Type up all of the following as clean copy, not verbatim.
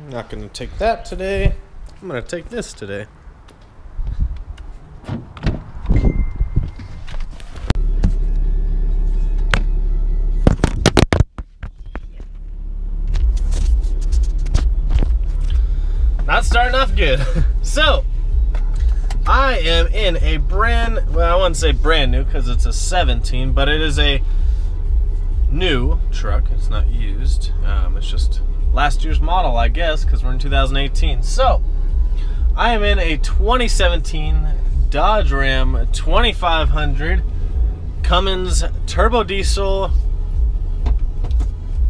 I'm not going to take that today. I'm going to take this today. Not starting off good. So, I am in a well, I wouldn't say brand new because it's a 17, but it is a new truck. It's not used. It's just last year's model, I guess, because we're in 2018. So, I am in a 2017 Dodge Ram 2500 Cummins turbo diesel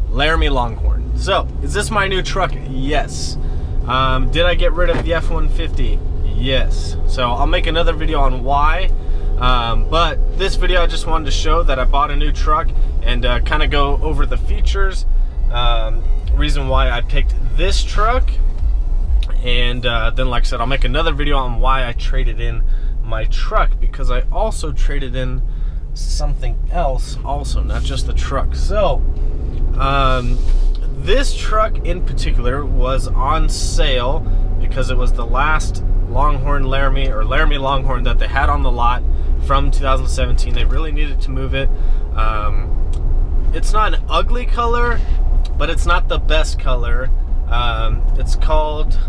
Laramie Longhorn. So, is this my new truck? Yes. Did I get rid of the F-150? Yes. So I'll make another video on why. But this video I just wanted to show that I bought a new truck and kind of go over the features, reason why I picked this truck, and then like I said, I'll make another video on why I traded in my truck, because I also traded in something else also, not just the truck. So this truck in particular was on sale because it was the last Longhorn Laramie, or Laramie Longhorn, that they had on the lot from 2017. They really needed to move it. It's not an ugly color, but it's not the best color. It's called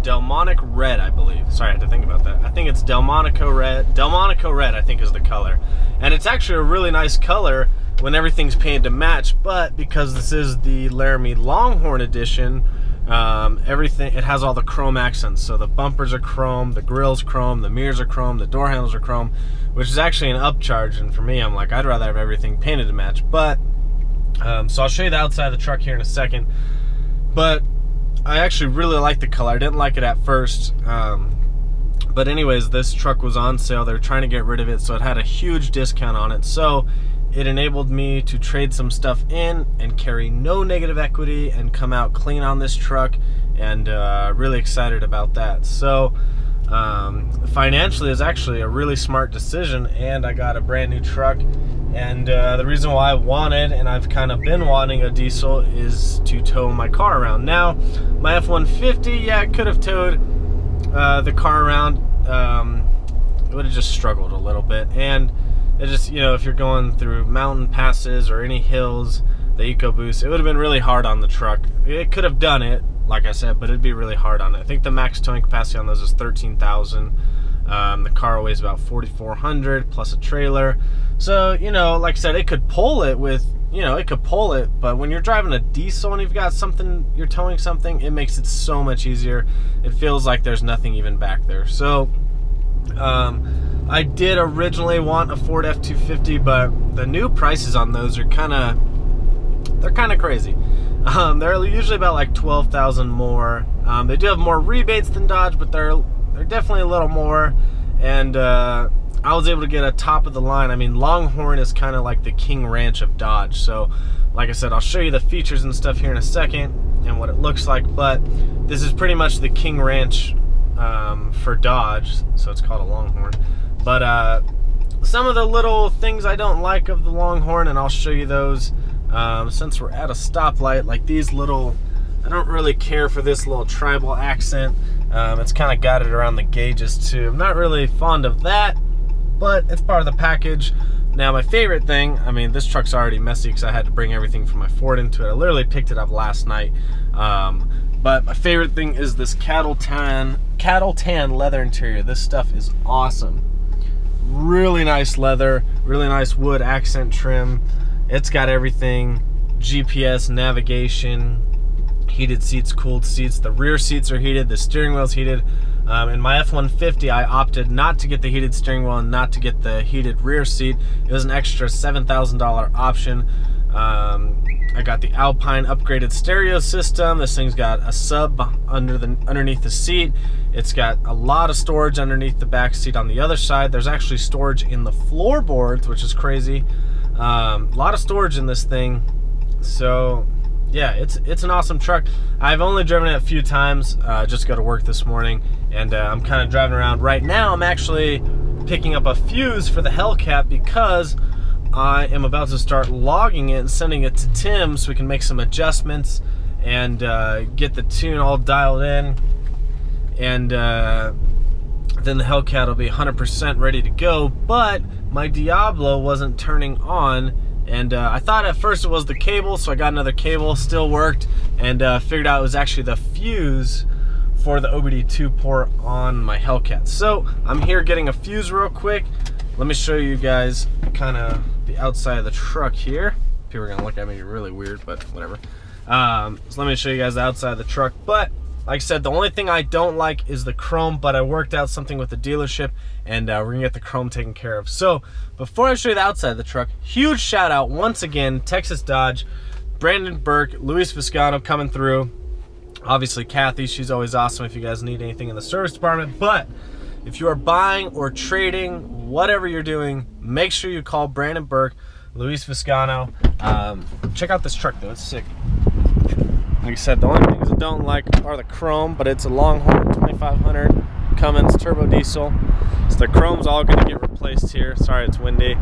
Delmonico Red, I believe. Sorry, I had to think about that. I think it's Delmonico Red. Delmonico Red, I think, is the color. And it's actually a really nice color when everything's painted to match, but because this is the Laramie Longhorn edition, everything, it has all the chrome accents. So the bumpers are chrome, the grill's chrome, the mirrors are chrome, the door handles are chrome, which is actually an upcharge. And for me, I'm like, I'd rather have everything painted to match. But so I'll show you the outside of the truck here in a second. But I actually really like the color. I didn't like it at first. But anyways, this truck was on sale. They were trying to get rid of it, so it had a huge discount on it. So it enabled me to trade some stuff in and carry no negative equity and come out clean on this truck, and really excited about that. So financially, it's actually a really smart decision, and I got a brand new truck. And the reason why I wanted, and I've kind of been wanting, a diesel is to tow my car around. Now, my F-150, yeah, I could have towed the car around. It would have just struggled a little bit. And it just, you know, if you're going through mountain passes or any hills, the EcoBoost, it would have been really hard on the truck. It could have done it, like I said, but it'd be really hard on it. I think the max towing capacity on those is 13,000. The car weighs about 4,400 plus a trailer. So, you know, like I said, it could pull it with, you know, it could pull it, but when you're driving a diesel and you've got something, you're towing something, it makes it so much easier. It feels like there's nothing even back there. So, I did originally want a Ford F-250, but the new prices on those are they're kind of crazy. They're usually about like 12,000 more. They do have more rebates than Dodge, but they're definitely a little more. And I was able to get a top of the line. I mean, Longhorn is kind of like the King Ranch of Dodge. So, like I said, I'll show you the features and stuff here in a second and what it looks like. But this is pretty much the King Ranch for Dodge, so it's called a Longhorn. But some of the little things I don't like of the Longhorn, and I'll show you those since we're at a stoplight, like these little, I don't really care for this little tribal accent. It's kind of got it around the gauges too. I'm not really fond of that, but it's part of the package. Now my favorite thing, I mean, this truck's already messy because I had to bring everything from my Ford into it. I literally picked it up last night. But my favorite thing is this cattle tan leather interior. This stuff is awesome. Really nice leather, really nice wood accent trim. It's got everything: GPS, navigation, heated seats, cooled seats. The rear seats are heated, the steering wheel's heated. In my F-150, I opted not to get the heated steering wheel and not to get the heated rear seat. It was an extra $7,000 option. I got the Alpine upgraded stereo system. This thing's got a sub underneath the seat. It's got a lot of storage underneath the back seat. On the other side, there's actually storage in the floorboards, which is crazy. A lot of storage in this thing. So yeah, it's an awesome truck. I've only driven it a few times. Just to go to work this morning, and I'm kind of driving around right now. I'm actually picking up a fuse for the Hellcat because I am about to start logging it and sending it to Tim so we can make some adjustments and get the tune all dialed in, and then the Hellcat will be 100% ready to go. But my Diablo wasn't turning on, and I thought at first it was the cable, so I got another cable, still worked, and figured out it was actually the fuse for the OBD2 port on my Hellcat. So I'm here getting a fuse real quick. Let me show you guys kind of the outside of the truck here. People are gonna look at me really weird, but whatever. So let me show you guys the outside of the truck. But like I said, the only thing I don't like is the chrome, but I worked out something with the dealership, and we're gonna get the chrome taken care of. So before I show you the outside of the truck, huge shout out once again, Texas Dodge, Brandon Burke, Luis Viscano coming through. Obviously Kathy, she's always awesome if you guys need anything in the service department. But if you are buying or trading, whatever you're doing, make sure you call Brandon Burke, Luis Viscano. Check out this truck though, it's sick. Like I said, the only things I don't like are the chrome, but it's a Longhorn 2500 Cummins turbo diesel. So the chrome's all gonna get replaced here. Sorry, it's windy.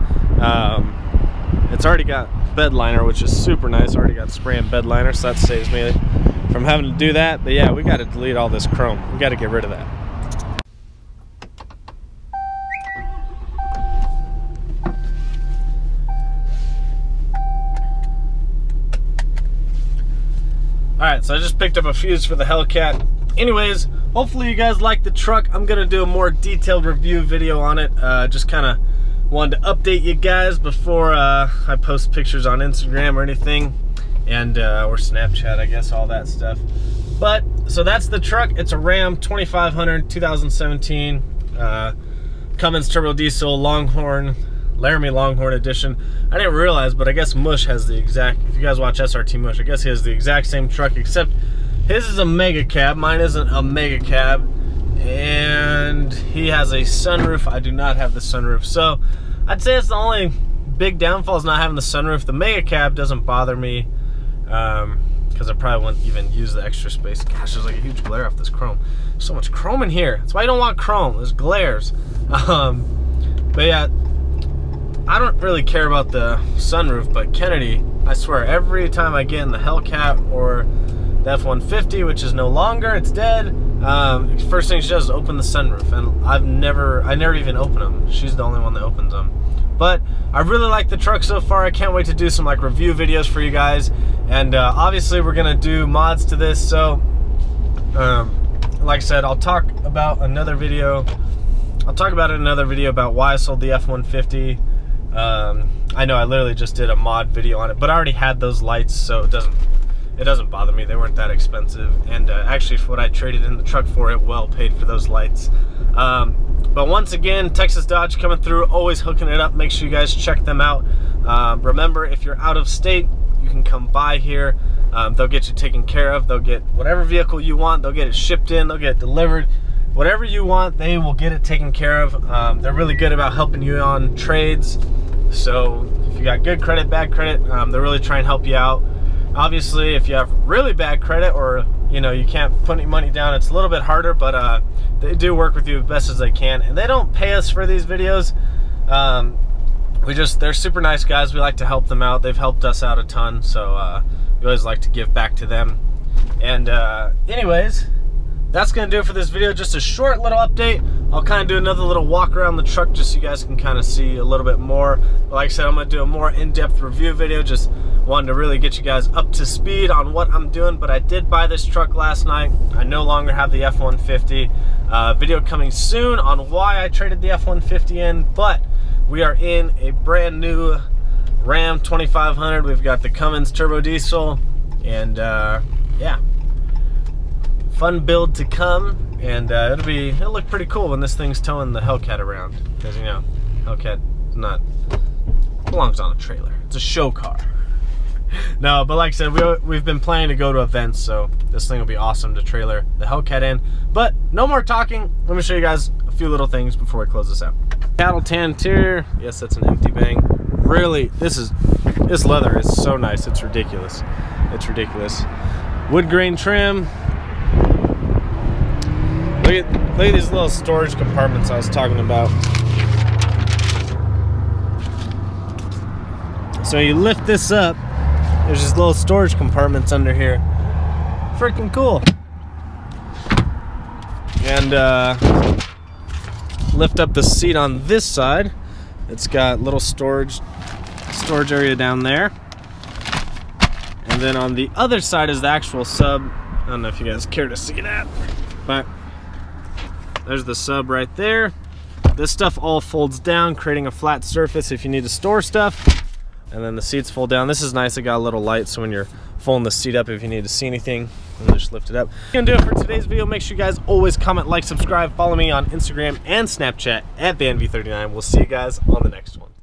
It's already got bed liner, which is super nice. Already got spray and bed liner, so that saves me from having to do that. But yeah, we gotta delete all this chrome. We gotta get rid of that. Alright, so I just picked up a fuse for the Hellcat. Anyways, hopefully you guys like the truck. I'm going to do a more detailed review video on it. Just kind of wanted to update you guys before I post pictures on Instagram or anything. And or Snapchat, I guess, all that stuff. But, so that's the truck. It's a Ram 2500 2017 Cummins turbo diesel Longhorn. Laramie Longhorn edition. I didn't realize, but I guess Mush has the exact, if you guys watch SRT Mush, I guess he has the exact same truck, except his is a mega cab, mine isn't a mega cab, and he has a sunroof. I do not have the sunroof, so I'd say it's the only big downfall is not having the sunroof. The mega cab doesn't bother me, because I probably wouldn't even use the extra space. Gosh, there's like a huge glare off this chrome. There's so much chrome in here. That's why you don't want chrome, there's glares. But yeah, I don't really care about the sunroof, but Kennedy, I swear, every time I get in the Hellcat or the F-150, which is no longer, it's dead, first thing she does is open the sunroof, and I never even open them. She's the only one that opens them. But I really like the truck so far. I can't wait to do some like review videos for you guys, and obviously we're gonna do mods to this. So like I said, I'll talk about another video. I'll talk about it in another video about why I sold the F-150. I know I literally just did a mod video on it, but I already had those lights, so it doesn't bother me. They weren't that expensive, and actually for what I traded in the truck for, it well paid for those lights. But once again, Texas Dodge coming through, always hooking it up. Make sure you guys check them out. Remember, if you're out of state, you can come by here. They'll get you taken care of. They'll get whatever vehicle you want. They'll get it shipped in. They'll get it delivered. Whatever you want, they will get it taken care of. They're really good about helping you on trades. So if you got good credit, bad credit, they're really trying to help you out. Obviously, if you have really bad credit, or you know, you can't put any money down, it's a little bit harder, but they do work with you as best as they can, and they don't pay us for these videos. They're super nice guys. We like to help them out. They've helped us out a ton, so we always like to give back to them. And anyways, that's gonna do it for this video. Just a short little update. I'll kind of do another little walk around the truck just so you guys can kind of see a little bit more. But like I said, I'm gonna do a more in-depth review video. Just wanted to really get you guys up to speed on what I'm doing. But I did buy this truck last night. I no longer have the F-150. Video coming soon on why I traded the F-150 in. But we are in a brand new Ram 2500. We've got the Cummins turbo diesel, and yeah, fun build to come. And it'll look pretty cool when this thing's towing the Hellcat around, because you know, Hellcat belongs on a trailer. It's a show car. No, but like I said, we've been planning to go to events, so this thing will be awesome to trailer the Hellcat in. But no more talking. Let me show you guys a few little things before we close this out. Cattle tan interior. Yes, that's an empty bang. Really, this leather is so nice. It's ridiculous. It's ridiculous. Wood grain trim. Look at these little storage compartments I was talking about. So you lift this up, there's just little storage compartments under here. freaking cool. And lift up the seat on this side. It's got little storage area down there. And then on the other side is the actual sub. I don't know if you guys care to see that, but there's the sub right there. This stuff all folds down, creating a flat surface if you need to store stuff. And then the seats fold down. This is nice, it got a little light, so when you're folding the seat up, if you need to see anything, and just lift it up. That's gonna do it for today's video. Make sure you guys always comment, like, subscribe, follow me on Instagram and Snapchat at VanV39. We'll see you guys on the next one.